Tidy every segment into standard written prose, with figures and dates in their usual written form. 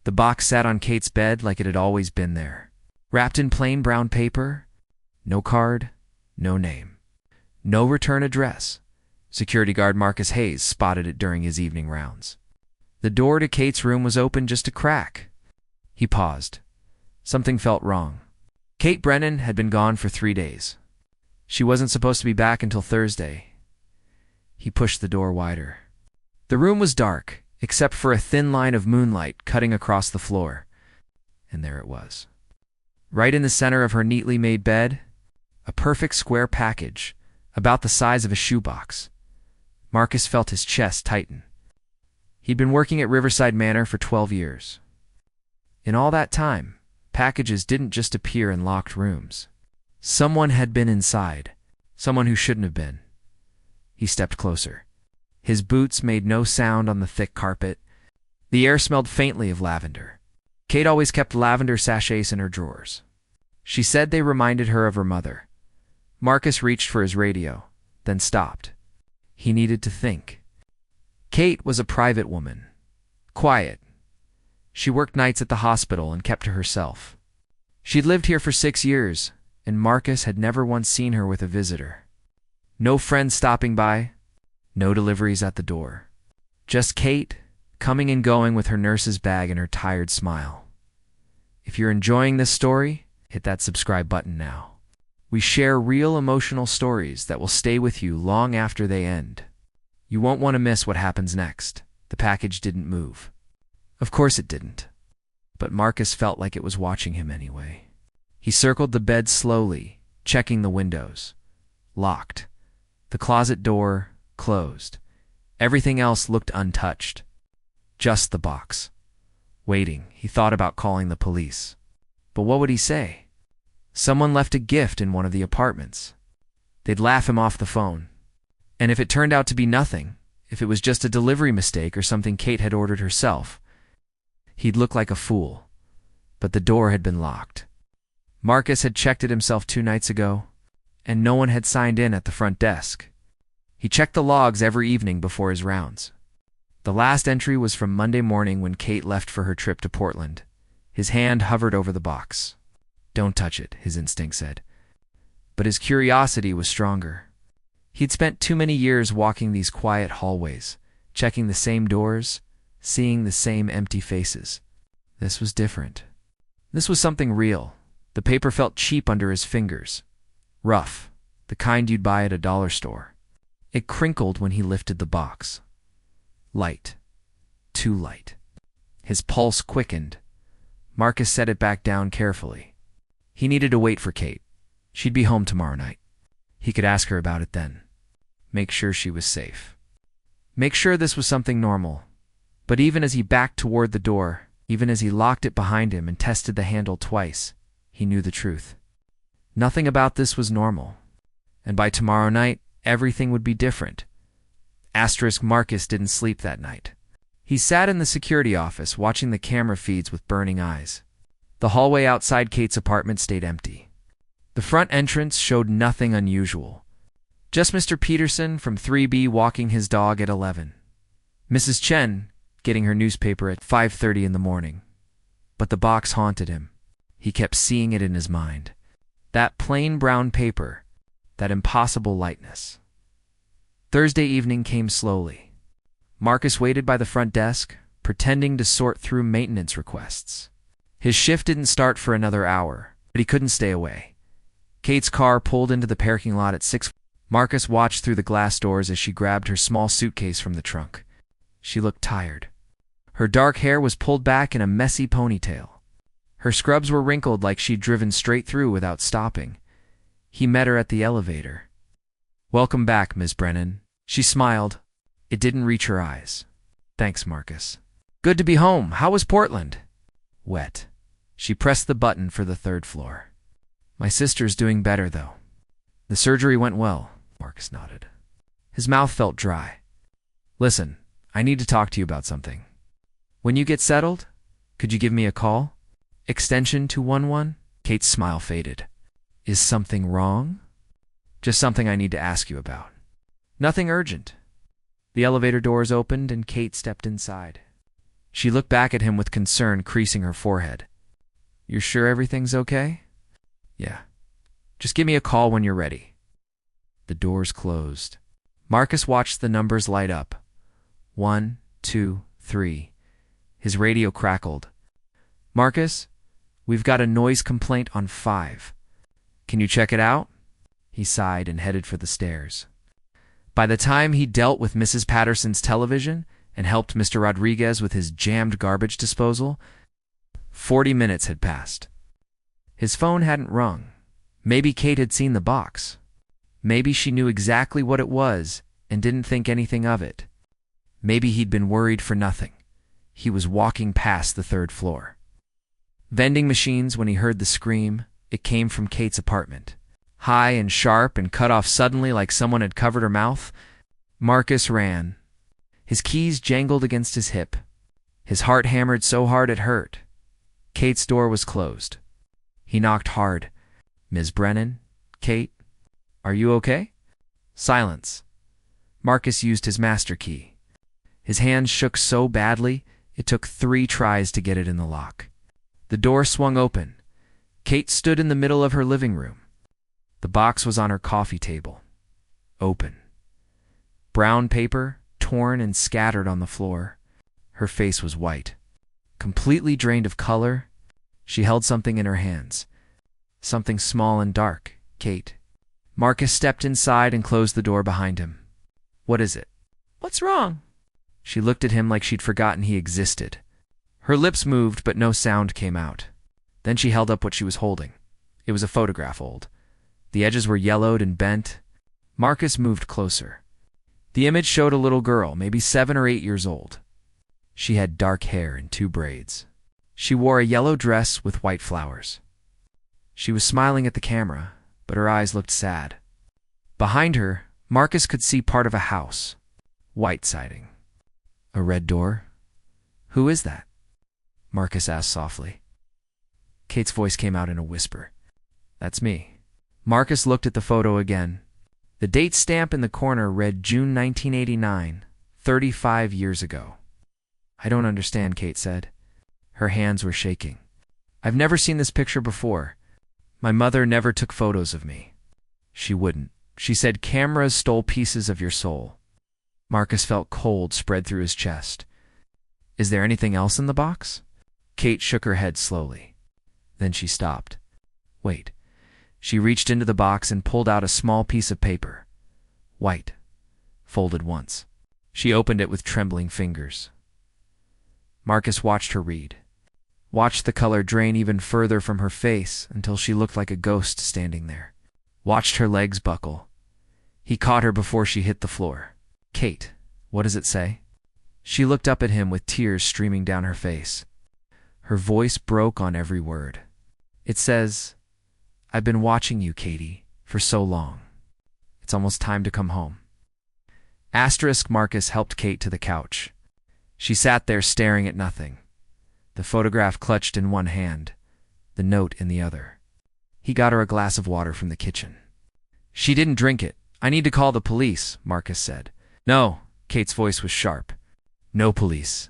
The box sat on Kate's bed like it had always been there. Wrapped in plain brown paper, no card, no name, no return address. Security guard Marcus Hayes spotted it during his evening rounds. The door to Kate's room was open just a crack. He paused. Something felt wrong. Kate Brennan had been gone for 3 days. She wasn't supposed to be back until Thursday. He pushed the door wider. The room was dark, except for a thin line of moonlight cutting across the floor. And there it was. Right in the center of her neatly made bed, a perfect square package, about the size of a shoebox. Marcus felt his chest tighten. He'd been working at Riverside Manor for 12 years. In all that time, packages didn't just appear in locked rooms. Someone had been inside, someone who shouldn't have been. He stepped closer. His boots made no sound on the thick carpet. The air smelled faintly of lavender. Kate always kept lavender sachets in her drawers. She said they reminded her of her mother. Marcus reached for his radio, then stopped. He needed to think. Kate was a private woman. Quiet. She worked nights at the hospital and kept to herself. She'd lived here for 6 years, and Marcus had never once seen her with a visitor. No friends stopping by, no deliveries at the door. Just Kate, coming and going with her nurse's bag and her tired smile. If you're enjoying this story, hit that subscribe button now. We share real emotional stories that will stay with you long after they end. You won't want to miss what happens next. The package didn't move. Of course it didn't. But Marcus felt like it was watching him anyway. He circled the bed slowly, checking the windows. Locked. The closet door closed. Everything else looked untouched. Just the box. Waiting, he thought about calling the police. But what would he say? Someone left a gift in one of the apartments. They'd laugh him off the phone. And if it turned out to be nothing, if it was just a delivery mistake or something Kate had ordered herself, he'd look like a fool. But the door had been locked. Marcus had checked it himself 2 nights ago, and no one had signed in at the front desk. He checked the logs every evening before his rounds. The last entry was from Monday morning when Kate left for her trip to Portland. His hand hovered over the box. Don't touch it, his instinct said. But his curiosity was stronger. He'd spent too many years walking these quiet hallways, checking the same doors, seeing the same empty faces. This was different. This was something real. The paper felt cheap under his fingers. Rough, the kind you'd buy at a dollar store. It crinkled when he lifted the box. Light. Too light. His pulse quickened. Marcus set it back down carefully. He needed to wait for Kate. She'd be home tomorrow night. He could ask her about it then. Make sure she was safe. Make sure this was something normal. But even as he backed toward the door, even as he locked it behind him and tested the handle twice, he knew the truth. Nothing about this was normal. And by tomorrow night, everything would be different. Marcus didn't sleep that night. He sat in the security office watching the camera feeds with burning eyes. The hallway outside Kate's apartment stayed empty. The front entrance showed nothing unusual. Just Mr. Peterson from 3B walking his dog at 11. Mrs. Chen getting her newspaper at 5:30 in the morning. But the box haunted him. He kept seeing it in his mind. That plain brown paper, that impossible lightness. Thursday evening came slowly. Marcus waited by the front desk, pretending to sort through maintenance requests. His shift didn't start for another hour, but he couldn't stay away. Kate's car pulled into the parking lot at 6. Marcus watched through the glass doors as she grabbed her small suitcase from the trunk. She looked tired. Her dark hair was pulled back in a messy ponytail. Her scrubs were wrinkled like she'd driven straight through without stopping. He met her at the elevator. "Welcome back, Ms. Brennan." She smiled. It didn't reach her eyes. "Thanks, Marcus." "Good to be home. How was Portland?" "Wet." She pressed the button for the 3rd floor. "My sister's doing better, though." "The surgery went well," Marcus nodded. His mouth felt dry. "Listen, I need to talk to you about something. When you get settled, could you give me a call? Extension 211? Kate's smile faded. "Is something wrong?" "Just something I need to ask you about." "Nothing urgent." The elevator doors opened and Kate stepped inside. She looked back at him with concern creasing her forehead. "You're sure everything's okay?" "Yeah. Just give me a call when you're ready." The doors closed. Marcus watched the numbers light up. 1, 2, 3. His radio crackled. "Marcus, we've got a noise complaint on 5. Can you check it out?" He sighed and headed for the stairs. By the time he dealt with Mrs. Patterson's television and helped Mr. Rodriguez with his jammed garbage disposal, 40 minutes had passed. His phone hadn't rung. Maybe Kate had seen the box. Maybe she knew exactly what it was and didn't think anything of it. Maybe he'd been worried for nothing. He was walking past the 3rd floor. Vending machines, when he heard the scream, it came from Kate's apartment. High and sharp and cut off suddenly like someone had covered her mouth. Marcus ran. His keys jangled against his hip. His heart hammered so hard it hurt. Kate's door was closed. He knocked hard. "Ms. Brennan? Kate? Are you okay?" Silence. Marcus used his master key. His hands shook so badly, it took 3 tries to get it in the lock. The door swung open. Kate stood in the middle of her living room. The box was on her coffee table. Open. Brown paper, torn and scattered on the floor. Her face was white. Completely drained of color, she held something in her hands. Something small and dark. "Kate." Marcus stepped inside and closed the door behind him. "What is it?" "What's wrong?" She looked at him like she'd forgotten he existed. Her lips moved, but no sound came out. Then she held up what she was holding. It was a photograph, old. The edges were yellowed and bent. Marcus moved closer. The image showed a little girl, maybe 7 or 8 years old. She had dark hair and 2 braids. She wore a yellow dress with white flowers. She was smiling at the camera, but her eyes looked sad. Behind her, Marcus could see part of a house. White siding. A red door. "Who is that?" Marcus asked softly. Kate's voice came out in a whisper. "That's me." Marcus looked at the photo again. The date stamp in the corner read June 1989, 35 years ago. "I don't understand," Kate said. Her hands were shaking. "I've never seen this picture before. My mother never took photos of me. She wouldn't. She said cameras stole pieces of your soul." Marcus felt cold spread through his chest. "Is there anything else in the box?" Kate shook her head slowly. Then she stopped. "Wait." She reached into the box and pulled out a small piece of paper. White. Folded once. She opened it with trembling fingers. Marcus watched her read. Watched the color drain even further from her face until she looked like a ghost standing there. Watched her legs buckle. He caught her before she hit the floor. "Kate, what does it say?" She looked up at him with tears streaming down her face. Her voice broke on every word. "It says, I've been watching you, Katie, for so long. It's almost time to come home." Asterisk Marcus helped Kate to the couch. She sat there staring at nothing. The photograph clutched in one hand, the note in the other. He got her a glass of water from the kitchen. She didn't drink it. "I need to call the police," Marcus said. "No," Kate's voice was sharp. "No police.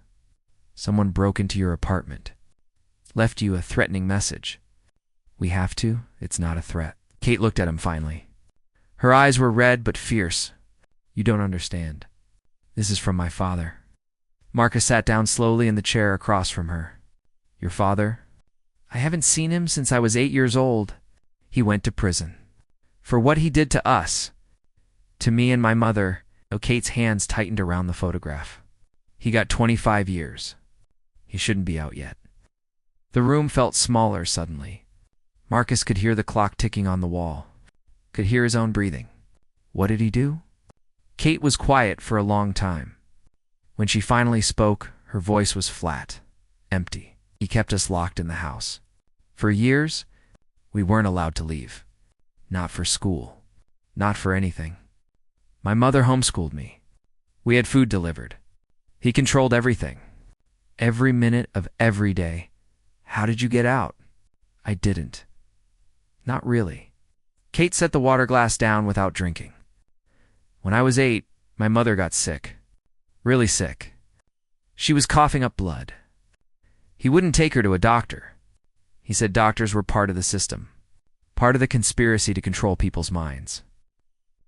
Someone broke into your apartment. Left you a threatening message." "We have to? It's not a threat." Kate looked at him finally. Her eyes were red but fierce. "You don't understand. This is from my father." Marcus sat down slowly in the chair across from her. "Your father?" "I haven't seen him since I was 8 years old. He went to prison. For what he did to us. To me and my mother." Kate's hands tightened around the photograph. "He got 25 years. He shouldn't be out yet." The room felt smaller suddenly. Marcus could hear the clock ticking on the wall. Could hear his own breathing. What did he do? Kate was quiet for a long time. When she finally spoke, her voice was flat, empty. "He kept us locked in the house. For years, we weren't allowed to leave. Not for school. Not for anything. My mother homeschooled me. We had food delivered. He controlled everything. Every minute of every day. How did you get out?" "I didn't. Not really." Kate set the water glass down without drinking. "When I was 8, my mother got sick. Really sick. She was coughing up blood. He wouldn't take her to a doctor. He said doctors were part of the system, part of the conspiracy to control people's minds.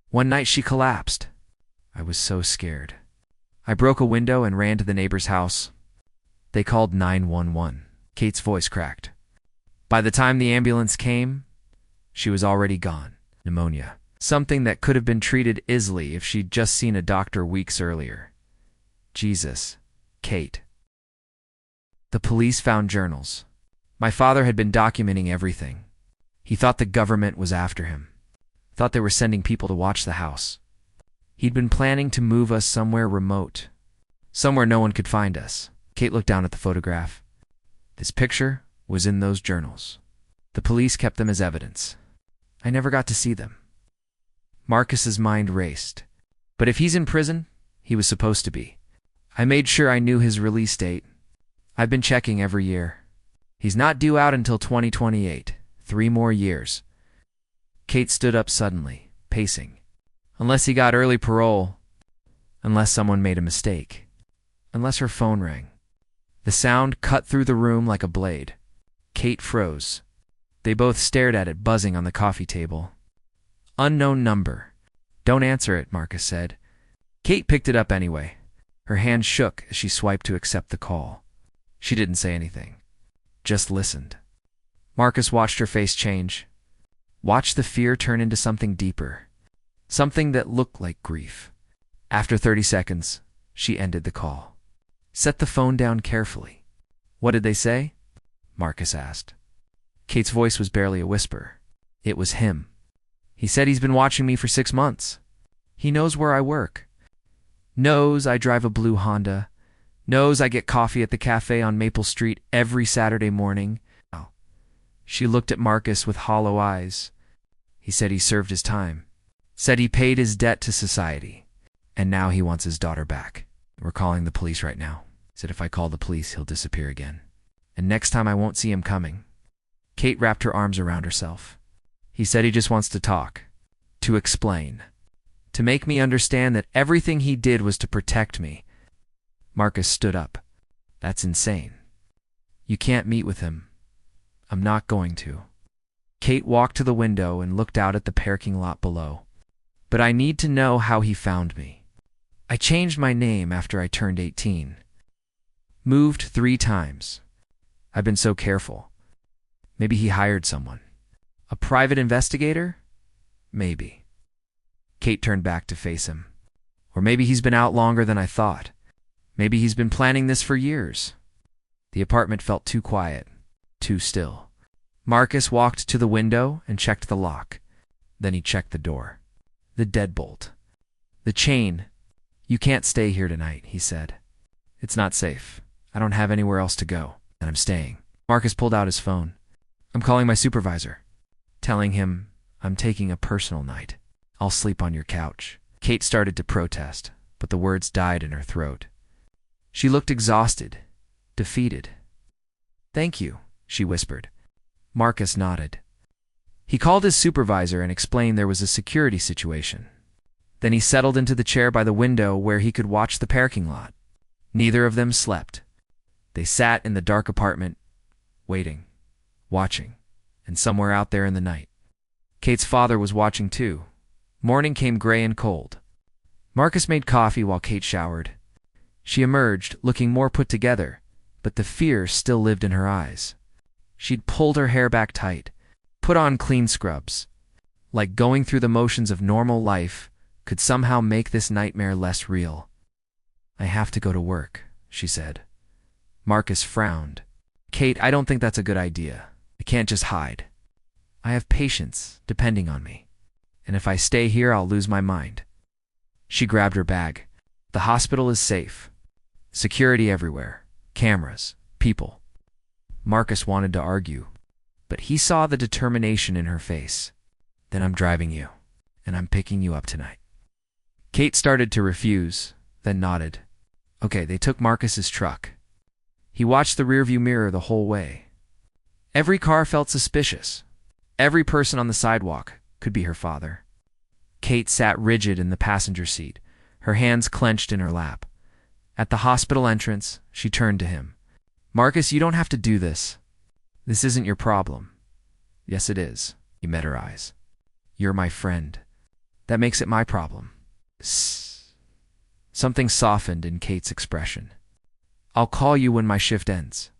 One night she collapsed. I was so scared. I broke a window and ran to the neighbor's house. They called 911. Kate's voice cracked. By the time the ambulance came, she was already gone. Pneumonia. Something that could have been treated easily if she'd just seen a doctor weeks earlier. Jesus. Kate. The police found journals. My father had been documenting everything. He thought the government was after him. Thought they were sending people to watch the house. He'd been planning to move us somewhere remote. Somewhere no one could find us. Kate looked down at the photograph. This picture was in those journals. The police kept them as evidence. I never got to see them. Marcus's mind raced. But if he's in prison, he was supposed to be. I made sure I knew his release date. I've been checking every year. He's not due out until 2028. 3 more years. Kate stood up suddenly, pacing. Unless he got early parole. Unless someone made a mistake. Unless her phone rang. The sound cut through the room like a blade. Kate froze. They both stared at it, buzzing on the coffee table. Unknown number. Don't answer it, Marcus said. Kate picked it up anyway. Her hand shook as she swiped to accept the call. She didn't say anything. Just listened. Marcus watched her face change. Watched the fear turn into something deeper. Something that looked like grief. After 30 seconds, she ended the call. Set the phone down carefully. What did they say? Marcus asked. Kate's voice was barely a whisper. It was him. He said he's been watching me for 6 months. He knows where I work. Knows I drive a blue Honda. Knows I get coffee at the cafe on Maple Street every Saturday morning. She looked at Marcus with hollow eyes. He said he served his time. Said he paid his debt to society. And now he wants his daughter back. We're calling the police right now. Said if I call the police, he'll disappear again. And next time I won't see him coming. Kate wrapped her arms around herself. He said he just wants to talk. To explain. To make me understand that everything he did was to protect me. Marcus stood up. That's insane. You can't meet with him. I'm not going to. Kate walked to the window and looked out at the parking lot below. But I need to know how he found me. I changed my name after I turned 18. Moved 3 times. I've been so careful. Maybe he hired someone. A private investigator? Maybe. Kate turned back to face him. Or maybe he's been out longer than I thought. Maybe he's been planning this for years. The apartment felt too quiet, too still. Marcus walked to the window and checked the lock. Then he checked the door. The deadbolt. The chain. You can't stay here tonight, he said. It's not safe. I don't have anywhere else to go, and I'm staying. Marcus pulled out his phone. I'm calling my supervisor, telling him I'm taking a personal night. I'll sleep on your couch. Kate started to protest, but the words died in her throat. She looked exhausted, defeated. Thank you, she whispered. Marcus nodded. He called his supervisor and explained there was a security situation. Then he settled into the chair by the window where he could watch the parking lot. Neither of them slept. They sat in the dark apartment, waiting, watching, and somewhere out there in the night. Kate's father was watching too. Morning came gray and cold. Marcus made coffee while Kate showered. She emerged, looking more put together, but the fear still lived in her eyes. She'd pulled her hair back tight, put on clean scrubs. Like going through the motions of normal life could somehow make this nightmare less real. I have to go to work, she said. Marcus frowned. Kate, I don't think that's a good idea. I can't just hide. I have patients depending on me. And if I stay here, I'll lose my mind. She grabbed her bag. The hospital is safe. Security everywhere. Cameras. People. Marcus wanted to argue, but he saw the determination in her face. Then I'm driving you, and I'm picking you up tonight. Kate started to refuse, then nodded. Okay, they took Marcus's truck. He watched the rearview mirror the whole way. Every car felt suspicious. Every person on the sidewalk could be her father. Kate sat rigid in the passenger seat, her hands clenched in her lap. At the hospital entrance, she turned to him. Marcus, you don't have to do this. This isn't your problem. Yes, it is. He met her eyes. You're my friend. That makes it my problem. Something softened in Kate's expression. I'll call you when my shift ends.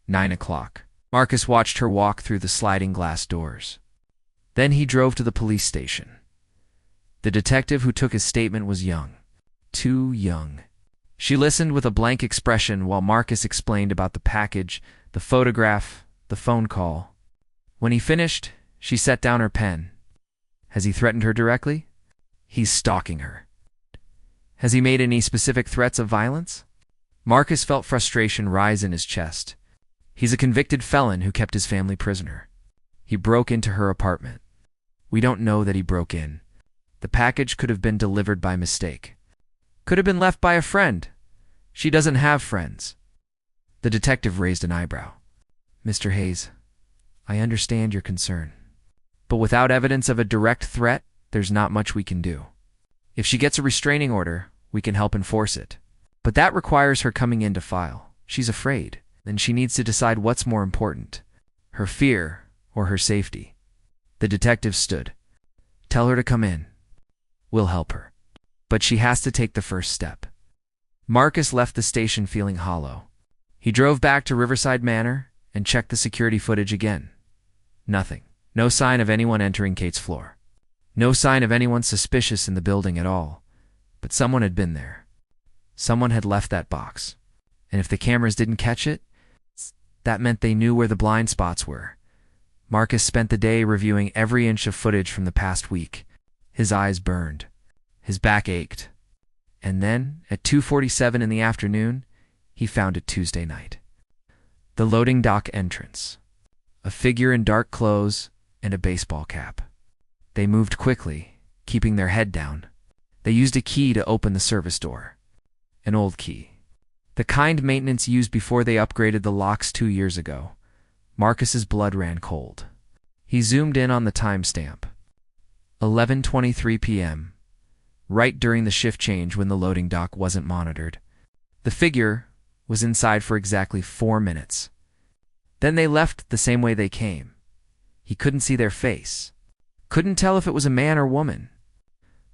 9 o'clock. Marcus watched her walk through the sliding glass doors. Then he drove to the police station. The detective who took his statement was young. Too young. She listened with a blank expression while Marcus explained about the package, the photograph, the phone call. When he finished, she set down her pen. Has he threatened her directly? He's stalking her. Has he made any specific threats of violence? Marcus felt frustration rise in his chest. He's a convicted felon who kept his family prisoner. He broke into her apartment. We don't know that he broke in. The package could have been delivered by mistake. Could have been left by a friend. She doesn't have friends. The detective raised an eyebrow. Mr. Hayes, I understand your concern. But without evidence of a direct threat, there's not much we can do. If she gets a restraining order, we can help enforce it. But that requires her coming in to file. She's afraid, and she needs to decide what's more important, her fear or her safety. The detective stood. Tell her to come in. We'll help her. But she has to take the first step. Marcus left the station feeling hollow. He drove back to Riverside Manor and checked the security footage again. Nothing. No sign of anyone entering Kate's floor. No sign of anyone suspicious in the building at all. But someone had been there. Someone had left that box. And if the cameras didn't catch it, that meant they knew where the blind spots were. Marcus spent the day reviewing every inch of footage from the past week. His eyes burned. His back ached. And then, at 2:47 in the afternoon, he found it Tuesday night. The loading dock entrance. A figure in dark clothes and a baseball cap. They moved quickly, keeping their head down. They used a key to open the service door. An old key. The kind maintenance used before they upgraded the locks 2 years ago. Marcus's blood ran cold. He zoomed in on the timestamp. 11:23 p.m., right during the shift change when the loading dock wasn't monitored. The figure was inside for exactly 4 minutes. Then they left the same way they came. He couldn't see their face. Couldn't tell if it was a man or woman.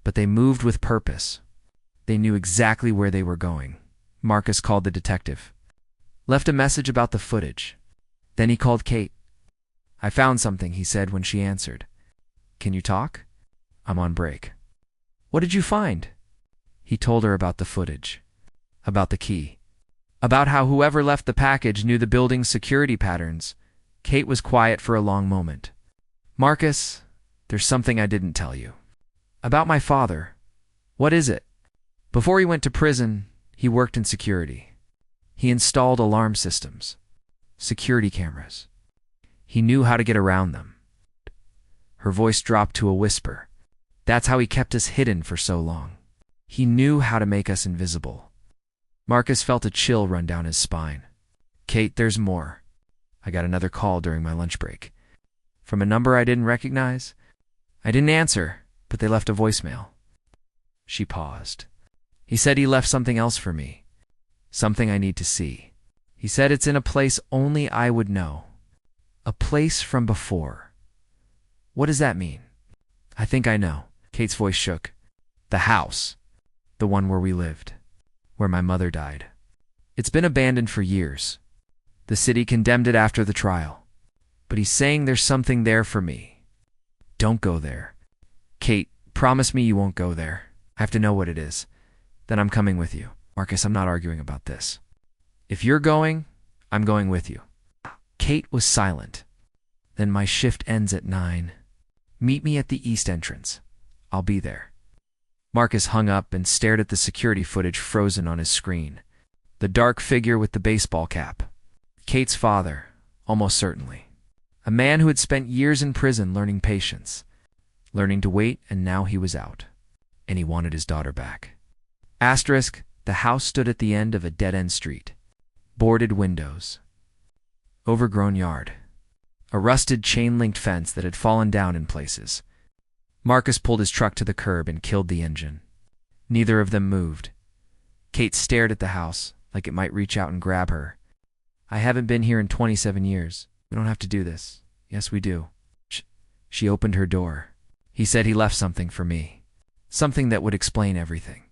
But they moved with purpose. They knew exactly where they were going. Marcus called the detective. Left a message about the footage. Then he called Kate. I found something, he said when she answered. Can you talk? I'm on break. What did you find? He told her about the footage. About the key. About how whoever left the package knew the building's security patterns. Kate was quiet for a long moment. Marcus, there's something I didn't tell you. About my father. What is it? Before he went to prison, he worked in security. He installed alarm systems. Security cameras. He knew how to get around them. Her voice dropped to a whisper. That's how he kept us hidden for so long. He knew how to make us invisible. Marcus felt a chill run down his spine. Kate, there's more. I got another call during my lunch break. From a number I didn't recognize. I didn't answer, but they left a voicemail. She paused. He said he left something else for me. Something I need to see. He said it's in a place only I would know. A place from before. What does that mean? I think I know. Kate's voice shook. The house. The one where we lived. Where my mother died. It's been abandoned for years. The city condemned it after the trial. But he's saying there's something there for me. Don't go there. Kate, promise me you won't go there. I have to know what it is. Then I'm coming with you. Marcus, I'm not arguing about this. If you're going, I'm going with you. Kate was silent. Then my shift ends at 9. Meet me at the east entrance. I'll be there. Marcus hung up and stared at the security footage frozen on his screen. The dark figure with the baseball cap. Kate's father, almost certainly. A man who had spent years in prison learning patience. Learning to wait, and now he was out. And he wanted his daughter back. Asterisk, the house stood at the end of a dead-end street. Boarded windows. Overgrown yard. A rusted chain-linked fence that had fallen down in places. Marcus pulled his truck to the curb and killed the engine. Neither of them moved. Kate stared at the house, like it might reach out and grab her. I haven't been here in 27 years. We don't have to do this. Yes, we do. She opened her door. He said he left something for me. Something that would explain everything.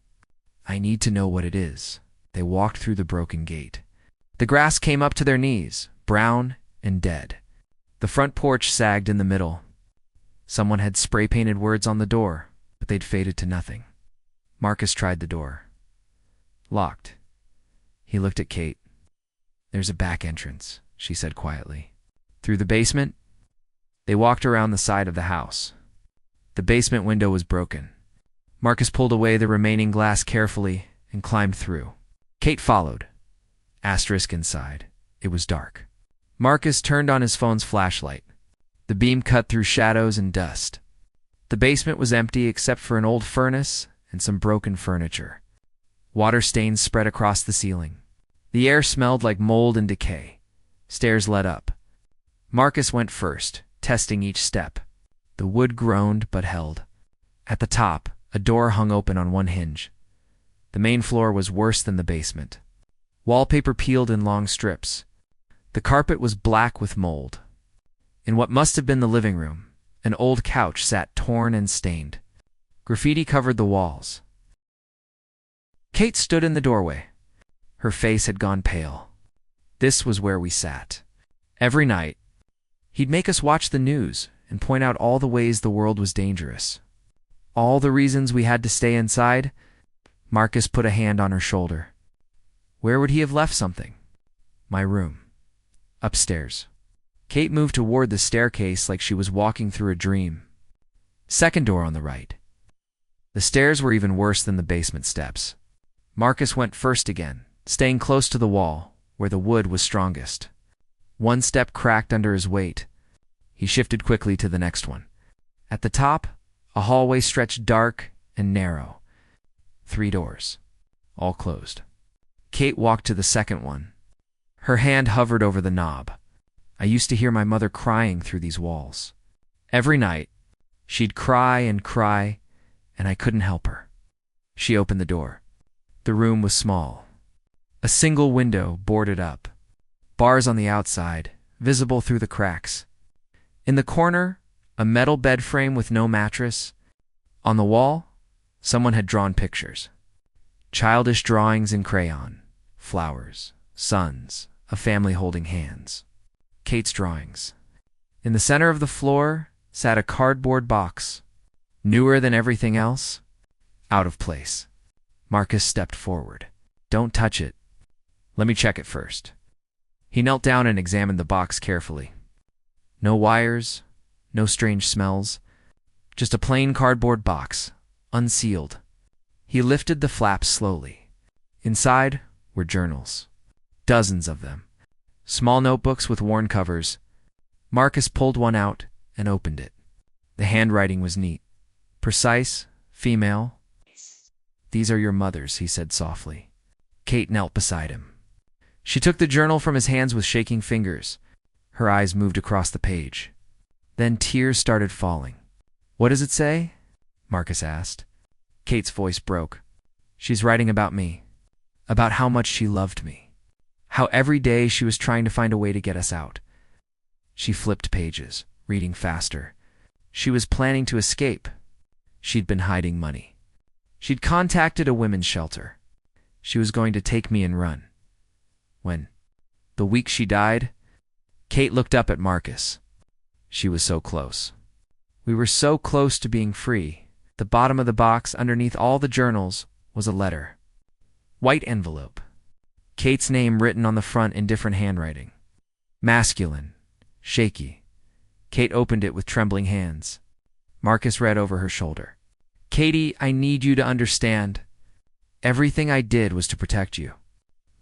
I need to know what it is. They walked through the broken gate. The grass came up to their knees, brown and dead. The front porch sagged in the middle. Someone had spray-painted words on the door, but they'd faded to nothing. Marcus tried the door. Locked. He looked at Kate. There's a back entrance, she said quietly. Through the basement? They walked around the side of the house. The basement window was broken. Marcus pulled away the remaining glass carefully and climbed through. Kate followed. Asterisk inside. It was dark. Marcus turned on his phone's flashlight. The beam cut through shadows and dust. The basement was empty except for an old furnace and some broken furniture. Water stains spread across the ceiling. The air smelled like mold and decay. Stairs led up. Marcus went first, testing each step. The wood groaned but held. At the top, a door hung open on one hinge. The main floor was worse than the basement. Wallpaper peeled in long strips. The carpet was black with mold. In what must have been the living room, an old couch sat torn and stained. Graffiti covered the walls. Kate stood in the doorway. Her face had gone pale. This was where we sat. Every night, he'd make us watch the news and point out all the ways the world was dangerous. All the reasons we had to stay inside. Marcus put a hand on her shoulder. Where would he have left something? My room. Upstairs. Kate moved toward the staircase like she was walking through a dream. Second door on the right. The stairs were even worse than the basement steps. Marcus went first again, staying close to the wall, where the wood was strongest. One step cracked under his weight. He shifted quickly to the next one. At the top, a hallway stretched dark and narrow. 3 doors, all closed. Kate walked to the second one. Her hand hovered over the knob. I used to hear my mother crying through these walls. Every night, she'd cry, and I couldn't help her. She opened the door. The room was small. A single window boarded up. Bars on the outside, visible through the cracks. In the corner, a metal bed frame with no mattress. On the wall, someone had drawn pictures. Childish drawings in crayon. Flowers, suns, a family holding hands. Kate's drawings. In the center of the floor sat a cardboard box. Newer than everything else. Out of place. Marcus stepped forward. Don't touch it. Let me check it first. He knelt down and examined the box carefully. No wires, no strange smells. Just a plain cardboard box, unsealed. He lifted the flap slowly. Inside were journals. Dozens of them. Small notebooks with worn covers. Marcus pulled one out and opened it. The handwriting was neat. Precise, female. These are your mother's, he said softly. Kate knelt beside him. She took the journal from his hands with shaking fingers. Her eyes moved across the page. Then tears started falling. What does it say? Marcus asked. Kate's voice broke. She's writing about me. About how much she loved me. How every day she was trying to find a way to get us out. She flipped pages, reading faster. She was planning to escape. She'd been hiding money. She'd contacted a women's shelter. She was going to take me and run. When, the week she died, Kate looked up at Marcus. She was so close. We were so close to being free. The bottom of the box, underneath all the journals, was a letter. White envelope. Kate's name written on the front in different handwriting. Masculine. Shaky. Kate opened it with trembling hands. Marcus read over her shoulder. Katie, I need you to understand. Everything I did was to protect you.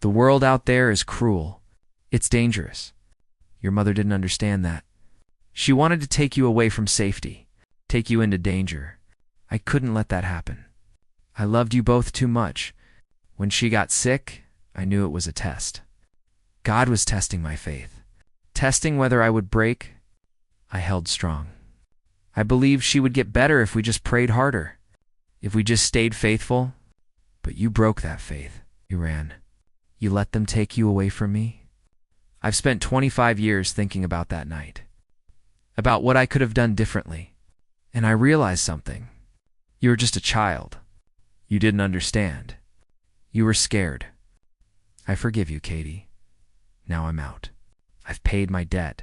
The world out there is cruel. It's dangerous. Your mother didn't understand that. She wanted to take you away from safety, take you into danger. I couldn't let that happen. I loved you both too much. When she got sick, I knew it was a test. God was testing my faith, testing whether I would break. I held strong. I believed she would get better if we just prayed harder, if we just stayed faithful. But you broke that faith. You ran. You let them take you away from me? I've spent 25 years thinking about that night, about what I could have done differently. And I realized something. You were just a child. You didn't understand. You were scared. I forgive you, Katie. Now I'm out. I've paid my debt,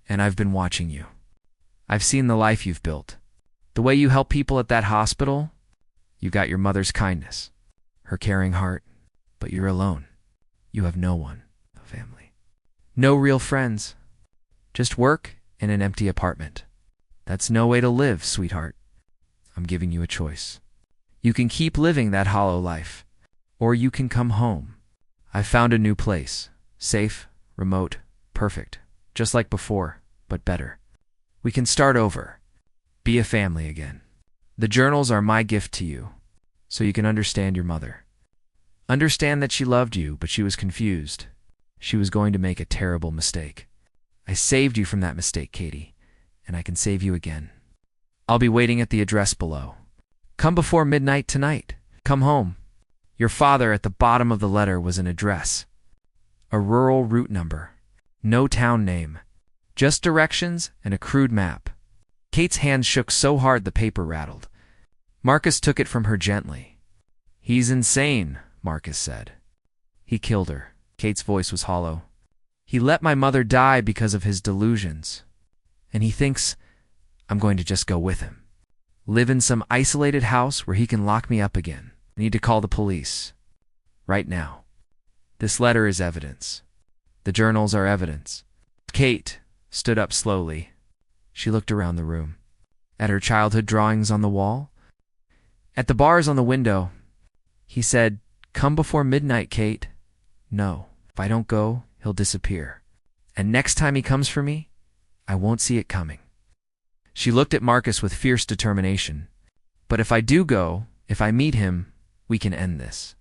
and I've been watching you. I've seen the life you've built. The way you help people at that hospital. You got your mother's kindness, her caring heart, but you're alone. You have no one, no family, no real friends, just work in an empty apartment. That's no way to live, sweetheart. I'm giving you a choice. You can keep living that hollow life, or you can come home. I've found a new place, safe, remote, perfect, just like before, but better. We can start over, be a family again. The journals are my gift to you, so you can understand your mother. Understand that she loved you, but she was confused. She was going to make a terrible mistake. I saved you from that mistake, Katie, and I can save you again. I'll be waiting at the address below. Come before midnight tonight. Come home. Your father at the bottom of the letter was an address, a rural route number, no town name, just directions and a crude map. Kate's hands shook so hard the paper rattled. Marcus took it from her gently. He's insane, Marcus said. He killed her. Kate's voice was hollow. He let my mother die because of his delusions. And he thinks I'm going to just go with him. Live in some isolated house where he can lock me up again. I need to call the police. Right now. This letter is evidence. The journals are evidence. Kate stood up slowly. She looked around the room. At her childhood drawings on the wall. At the bars on the window. He said, "Come before midnight, Kate." No, if I don't go, he'll disappear. And next time he comes for me, I won't see it coming. She looked at Marcus with fierce determination. But if I do go, if I meet him, we can end this.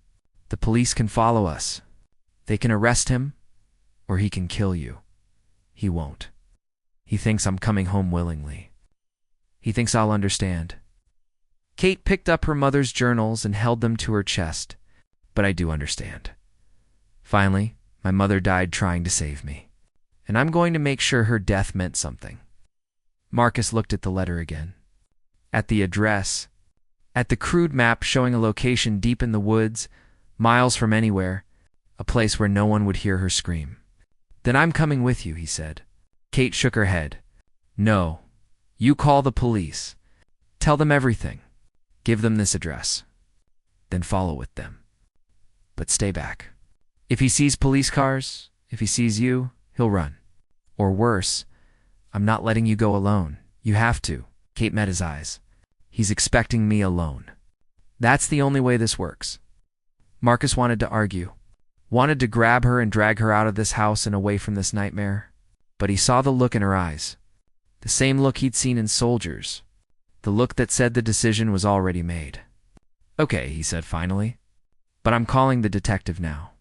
The police can follow us. They can arrest him, or he can kill you. He won't. He thinks I'm coming home willingly. He thinks I'll understand. Kate picked up her mother's journals and held them to her chest. But I do understand. Finally, my mother died trying to save me. And I'm going to make sure her death meant something. Marcus looked at the letter again. At the address. At the crude map showing a location deep in the woods, miles from anywhere, a place where no one would hear her scream. Then I'm coming with you, he said. Kate shook her head. No, you call the police. Tell them everything. Give them this address. Then follow with them. But stay back. If he sees police cars, if he sees you, he'll run. Or worse, I'm not letting you go alone. You have to. Kate met his eyes. He's expecting me alone. That's the only way this works. Marcus wanted to argue. Wanted to grab her and drag her out of this house and away from this nightmare. But he saw the look in her eyes. The same look he'd seen in soldiers. The look that said the decision was already made. Okay, he said finally. But I'm calling the detective now.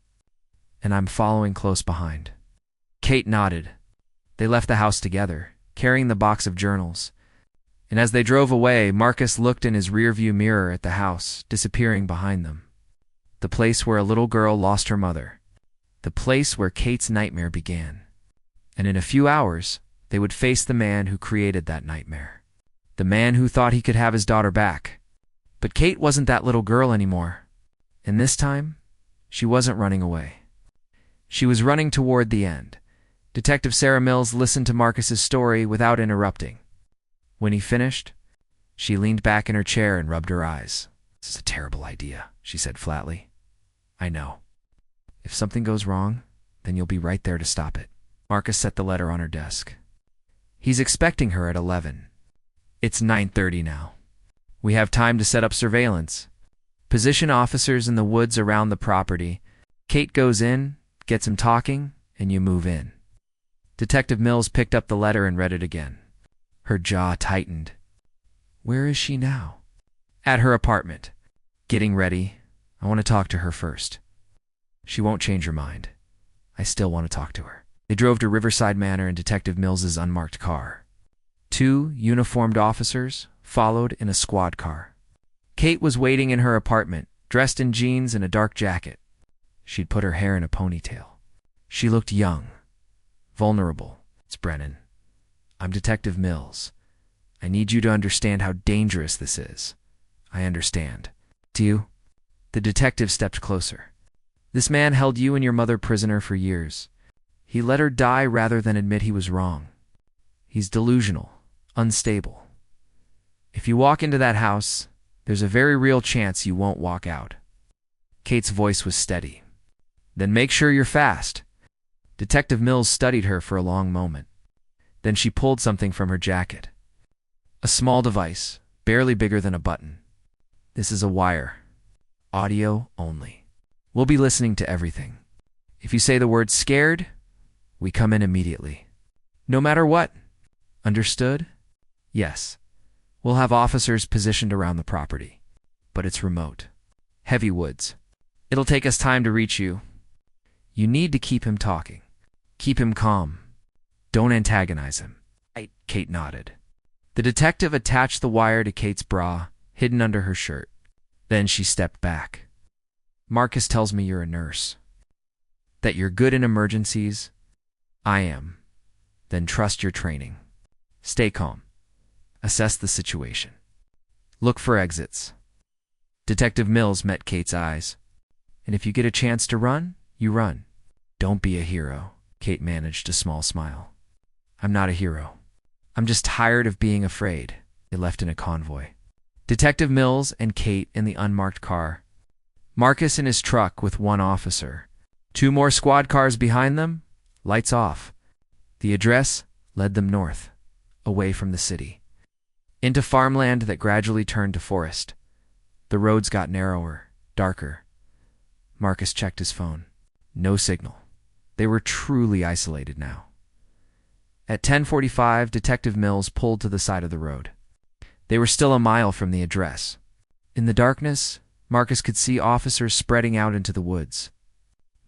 And I'm following close behind. Kate nodded. They left the house together, carrying the box of journals. And as they drove away, Marcus looked in his rearview mirror at the house, disappearing behind them. The place where a little girl lost her mother. The place where Kate's nightmare began. And in a few hours, they would face the man who created that nightmare. The man who thought he could have his daughter back. But Kate wasn't that little girl anymore. And this time, she wasn't running away. She was running toward the end. Detective Sarah Mills listened to Marcus's story without interrupting. When he finished, she leaned back in her chair and rubbed her eyes. This is a terrible idea, she said flatly. I know. If something goes wrong, then you'll be right there to stop it. Marcus set the letter on her desk. He's expecting her at 11. It's 9:30 now. We have time to set up surveillance. Position officers in the woods around the property. Kate goes in, gets him talking, and you move in. Detective Mills picked up the letter and read it again. Her jaw tightened. Where is she now? At her apartment. Getting ready. I want to talk to her first. She won't change her mind. I still want to talk to her. They drove to Riverside Manor in Detective Mills's unmarked car. 2 uniformed officers followed in a squad car. Kate was waiting in her apartment, dressed in jeans and a dark jacket. She'd put her hair in a ponytail. She looked young, vulnerable. It's Brennan. I'm Detective Mills. I need you to understand how dangerous this is. I understand. Do you? The detective stepped closer. This man held you and your mother prisoner for years. He let her die rather than admit he was wrong. He's delusional, unstable. If you walk into that house, there's a very real chance you won't walk out. Kate's voice was steady. Then make sure you're fast. Detective Mills studied her for a long moment. Then she pulled something from her jacket. A small device, barely bigger than a button. This is a wire. Audio only. We'll be listening to everything. If you say the word scared, we come in immediately. No matter what. Understood? Yes. We'll have officers positioned around the property. But it's remote. Heavy woods. It'll take us time to reach you. You need to keep him talking. Keep him calm. Don't antagonize him. Kate nodded. The detective attached the wire to Kate's bra, hidden under her shirt. Then she stepped back. Marcus tells me you're a nurse. That you're good in emergencies. I am. Then trust your training. Stay calm. Assess the situation. Look for exits. Detective Mills met Kate's eyes. And if you get a chance to run, you run. Don't be a hero. Kate managed a small smile. I'm not a hero. I'm just tired of being afraid. They left in a convoy. Detective Mills and Kate in the unmarked car. Marcus in his truck with one officer. 2 more squad cars behind them. Lights off. The address led them north, away from the city, into farmland that gradually turned to forest. The roads got narrower, darker. Marcus checked his phone. No signal. They were truly isolated now. At 10:45, Detective Mills pulled to the side of the road. They were still a mile from the address. In the darkness, Marcus could see officers spreading out into the woods,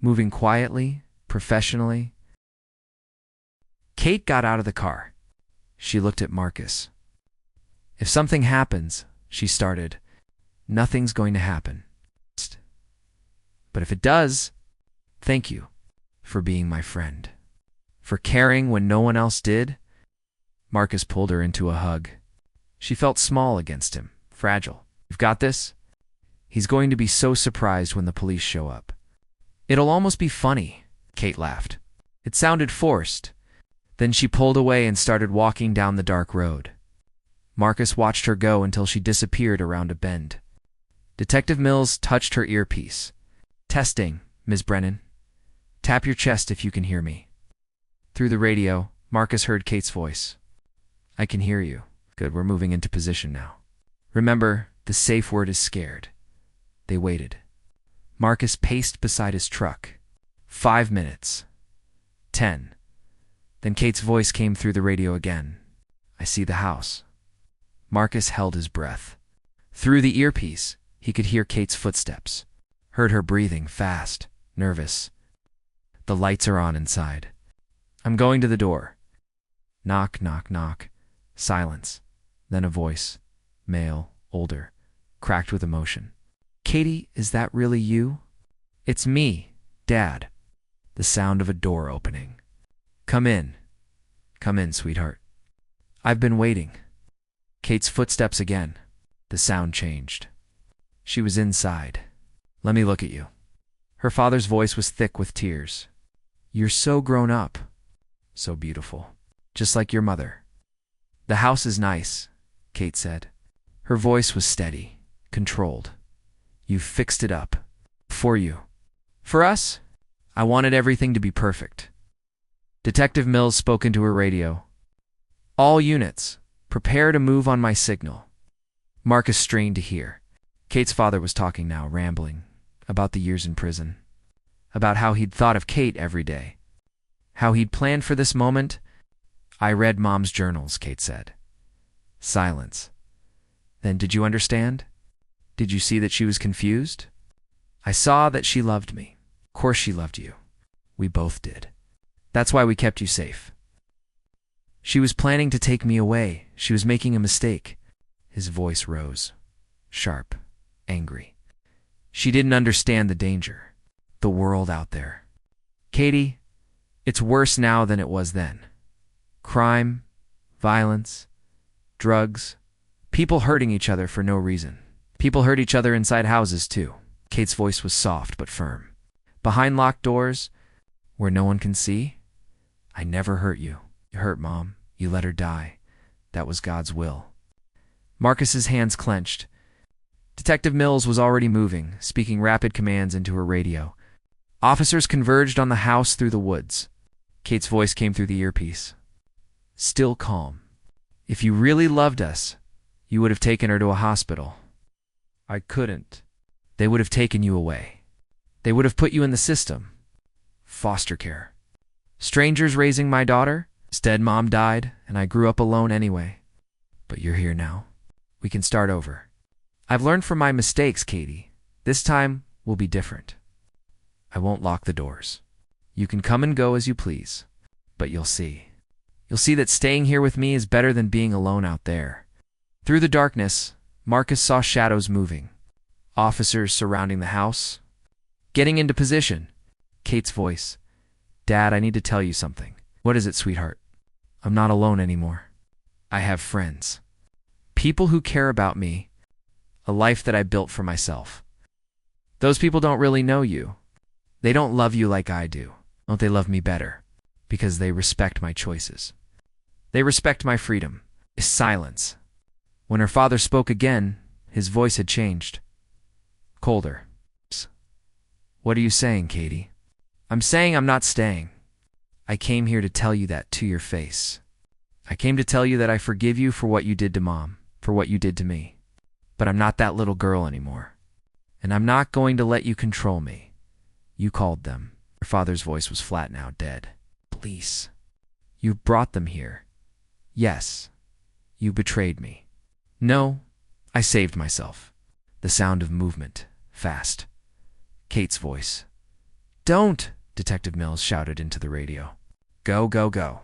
moving quietly, professionally. Kate got out of the car. She looked at Marcus. If something happens, she started, nothing's going to happen. But if it does, thank you for being my friend. For caring when no one else did. Marcus pulled her into a hug. She felt small against him, fragile. You've got this? He's going to be so surprised when the police show up. It'll almost be funny, Kate laughed. It sounded forced. Then she pulled away and started walking down the dark road. Marcus watched her go until she disappeared around a bend. Detective Mills touched her earpiece. Testing, Ms. Brennan. Tap your chest if you can hear me. Through the radio, Marcus heard Kate's voice. I can hear you. Good, we're moving into position now. Remember, the safe word is scared. They waited. Marcus paced beside his truck. 5 minutes. 10. Then Kate's voice came through the radio again. I see the house. Marcus held his breath. Through the earpiece, he could hear Kate's footsteps. Heard her breathing, fast, nervous. The lights are on inside. I'm going to the door. Knock, knock, knock. Silence. Then a voice. Male, older, cracked with emotion. Katie, is that really you? It's me, Dad. The sound of a door opening. Come in. Come in, sweetheart. I've been waiting. Kate's footsteps again. The sound changed. She was inside. Let me look at you. Her father's voice was thick with tears. You're so grown up. So beautiful. Just like your mother. The house is nice, Kate said. Her voice was steady, controlled. You fixed it up. For you. For us? I wanted everything to be perfect. Detective Mills spoke into her radio. All units, prepare to move on my signal. Marcus strained to hear. Kate's father was talking now, rambling, about the years in prison. About how he'd thought of Kate every day. How he'd planned for this moment. I read Mom's journals, Kate said. Silence. Then did you understand? Did you see that she was confused? I saw that she loved me. Of course she loved you. We both did. That's why we kept you safe. She was planning to take me away. She was making a mistake. His voice rose, sharp, angry. She didn't understand the danger. The world out there. Katie, it's worse now than it was then. Crime, violence, drugs, people hurting each other for no reason. People hurt each other inside houses, too. Kate's voice was soft but firm. Behind locked doors, where no one can see, I never hurt you. You hurt Mom. You let her die. That was God's will. Marcus's hands clenched. Detective Mills was already moving, speaking rapid commands into her radio. Officers converged on the house through the woods. Kate's voice came through the earpiece. Still calm. If you really loved us, you would have taken her to a hospital. I couldn't. They would have taken you away. They would have put you in the system. Foster care. Strangers raising my daughter? Instead, Mom died, and I grew up alone anyway. But you're here now. We can start over. I've learned from my mistakes, Katie. This time will be different. I won't lock the doors. You can come and go as you please, but you'll see. You'll see that staying here with me is better than being alone out there. Through the darkness, Marcus saw shadows moving. Officers surrounding the house. Getting into position. Kate's voice. Dad, I need to tell you something. What is it, sweetheart? I'm not alone anymore. I have friends. People who care about me. A life that I built for myself. Those people don't really know you. They don't love you like I do. Don't they love me better? Because they respect my choices. They respect my freedom. Silence. When her father spoke again, his voice had changed. Colder. What are you saying, Katie? I'm saying I'm not staying. I came here to tell you that to your face. I came to tell you that I forgive you for what you did to Mom, for what you did to me. But I'm not that little girl anymore. And I'm not going to let you control me. You called them. Her father's voice was flat now, dead. Police. You brought them here. Yes. You betrayed me. No, I saved myself. The sound of movement. Fast. Kate's voice. Don't! Detective Mills shouted into the radio. Go, go, go.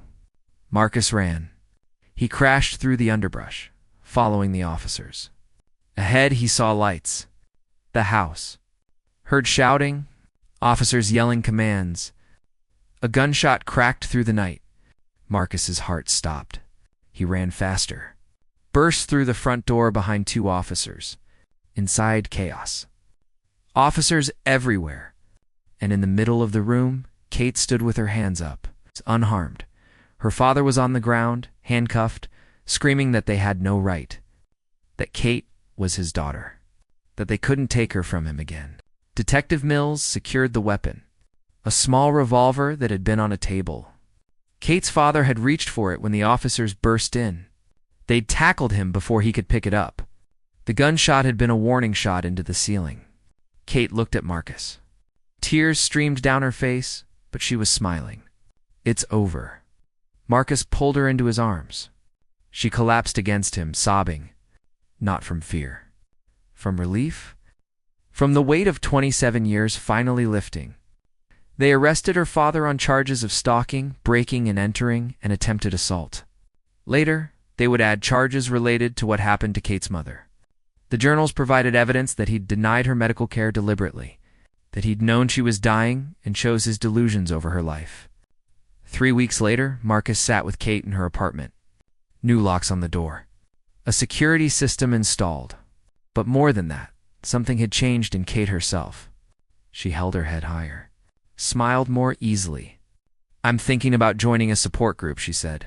Marcus ran. He crashed through the underbrush, following the officers. Ahead, he saw lights. The house. Heard shouting, officers yelling commands. A gunshot cracked through the night. Marcus's heart stopped. He ran faster. Burst through the front door behind two officers. Inside, chaos. Officers everywhere. And in the middle of the room, Kate stood with her hands up, unharmed. Her father was on the ground, handcuffed, screaming that they had no right. That Kate was his daughter. That they couldn't take her from him again. Detective Mills secured the weapon. A small revolver that had been on a table. Kate's father had reached for it when the officers burst in. They'd tackled him before he could pick it up. The gunshot had been a warning shot into the ceiling. Kate looked at Marcus. Tears streamed down her face, but she was smiling. It's over. Marcus pulled her into his arms. She collapsed against him, sobbing. Not from fear. From relief? From the weight of 27 years finally lifting. They arrested her father on charges of stalking, breaking and entering, and attempted assault. Later, they would add charges related to what happened to Kate's mother. The journals provided evidence that he'd denied her medical care deliberately, that he'd known she was dying and chose his delusions over her life. 3 weeks later, Marcus sat with Kate in her apartment. New locks on the door. A security system installed. But more than that, something had changed in Kate herself. She held her head higher. Smiled more easily. I'm thinking about joining a support group, she said.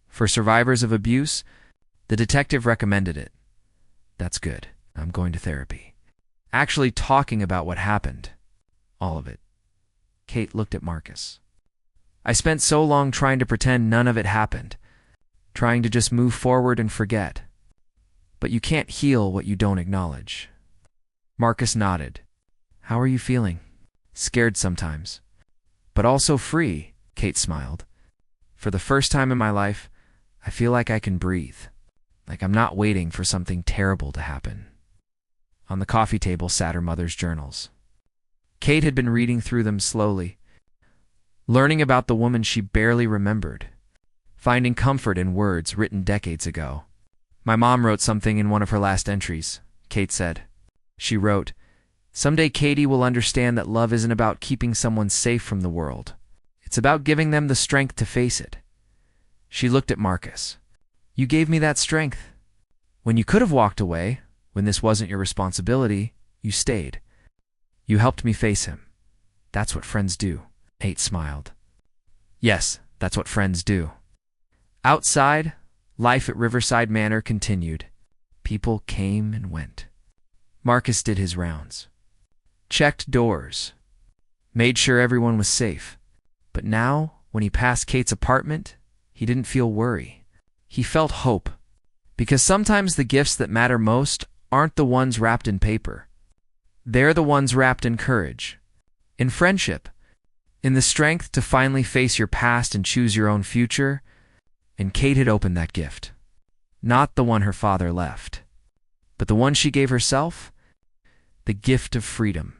For survivors of abuse, the detective recommended it. That's good. I'm going to therapy. Actually talking about what happened. All of it. Kate looked at Marcus. I spent so long trying to pretend none of it happened. Trying to just move forward and forget. But you can't heal what you don't acknowledge. Marcus nodded. How are you feeling? Scared sometimes. But also free, Kate smiled. For the first time in my life, I feel like I can breathe. Like I'm not waiting for something terrible to happen. On the coffee table sat her mother's journals. Kate had been reading through them slowly, learning about the woman she barely remembered, finding comfort in words written decades ago. My mom wrote something in one of her last entries, Kate said. She wrote, Someday Katie will understand that love isn't about keeping someone safe from the world. It's about giving them the strength to face it. She looked at Marcus. You gave me that strength. When you could have walked away, when this wasn't your responsibility, you stayed. You helped me face him. That's what friends do. Kate smiled. Yes, that's what friends do. Outside, life at Riverside Manor continued. People came and went. Marcus did his rounds. Checked doors. Made sure everyone was safe. But now, when he passed Kate's apartment, he didn't feel worry. He felt hope. Because sometimes the gifts that matter most aren't the ones wrapped in paper. They're the ones wrapped in courage, in friendship, in the strength to finally face your past and choose your own future. And Kate had opened that gift. Not the one her father left, but the one she gave herself, the gift of freedom.